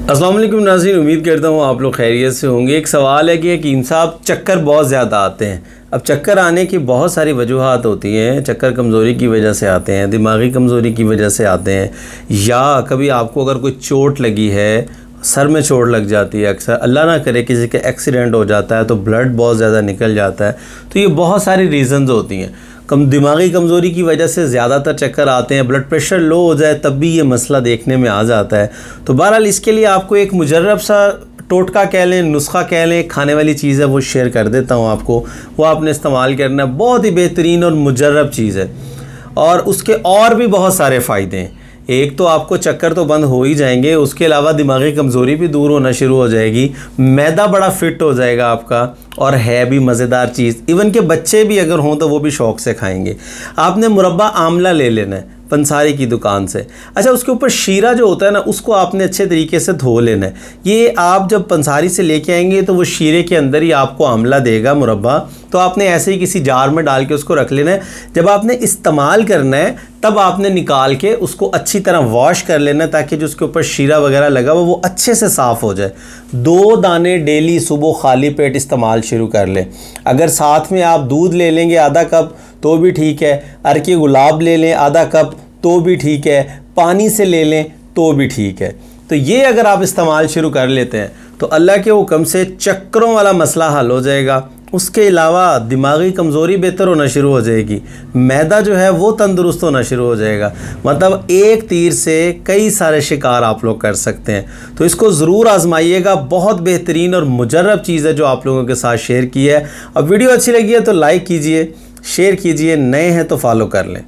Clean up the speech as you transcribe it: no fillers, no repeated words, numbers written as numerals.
अस्सलाम वालेकुम नाज़रीन, उम्मीद करता हूँ आप लोग खैरियत से होंगे। एक सवाल है कि हकीम साहब चक्कर बहुत ज़्यादा आते हैं। अब चक्कर आने की बहुत सारी वजूहात होती हैं। चक्कर कमज़ोरी की वजह से आते हैं, दिमागी कमज़ोरी की वजह से आते हैं, या कभी आपको अगर कोई चोट लगी है, सर में चोट लग जाती है, अक्सर अल्लाह ना करे किसी का एक्सीडेंट हो जाता है तो ब्लड बहुत ज़्यादा निकल जाता है। तो ये बहुत सारी रीज़न्स होती हैं। दिमागी कमज़ोरी की वजह से ज़्यादातर चक्कर आते हैं। ब्लड प्रेशर लो हो जाए तब भी ये मसला देखने में आ जाता है। तो बहरहाल इसके लिए आपको एक मुजर्रब सा टोटका कह लें, नुस्खा कह लें, खाने वाली चीज़ है, वो शेयर कर देता हूँ आपको। वो आपने इस्तेमाल करना है। बहुत ही बेहतरीन और मुजर्रब चीज़ है और उसके और भी बहुत सारे फ़ायदे हैं। एक तो आपको चक्कर तो बंद हो ही जाएंगे, उसके अलावा दिमागी कमज़ोरी भी दूर होना शुरू हो जाएगी, मैदा बड़ा फिट हो जाएगा आपका, और है भी मज़ेदार चीज़। इवन के बच्चे भी अगर हों तो वो भी शौक़ से खाएंगे। आपने मुरब्बा आंवला ले लेना है पंसारी की दुकान से। अच्छा, उसके ऊपर शीरा जो होता है ना, उसको आपने अच्छे तरीके से धो लेना है। ये आप जब पंसारी से लेके आएंगे तो वो शीरे के अंदर ही आपको आंवला देगा मुरब्बा, तो आपने ऐसे ही किसी जार में डाल के उसको रख लेना है। जब आपने इस्तेमाल करना है तब आपने निकाल के उसको अच्छी तरह वॉश कर लेना है, ताकि जो उसके ऊपर शीरा वगैरह लगा हुआ वो अच्छे से साफ़ हो जाए। 2 दाने डेली सुबह खाली पेट इस्तेमाल शुरू कर लें। अगर साथ में आप दूध ले लेंगे आधा कप तो भी ठीक है, अरके गुलाब ले लें आधा कप तो भी ठीक है, पानी से ले लें तो भी ठीक है। तो ये अगर आप इस्तेमाल शुरू कर लेते हैं तो अल्लाह के हुक्म से चक्करों वाला मसला हल हो जाएगा। उसके अलावा दिमागी कमज़ोरी बेहतर होना शुरू हो जाएगी, मैदा जो है वो तंदुरुस्त होना शुरू हो जाएगा। मतलब एक तीर से कई सारे शिकार आप लोग कर सकते हैं। तो इसको ज़रूर आजमाइएगा। बहुत बेहतरीन और मुजर्रब चीज़ है जो आप लोगों के साथ शेयर की है। अब वीडियो अच्छी लगी है तो लाइक कीजिए, शेयर कीजिए, नए हैं तो फॉलो कर लें।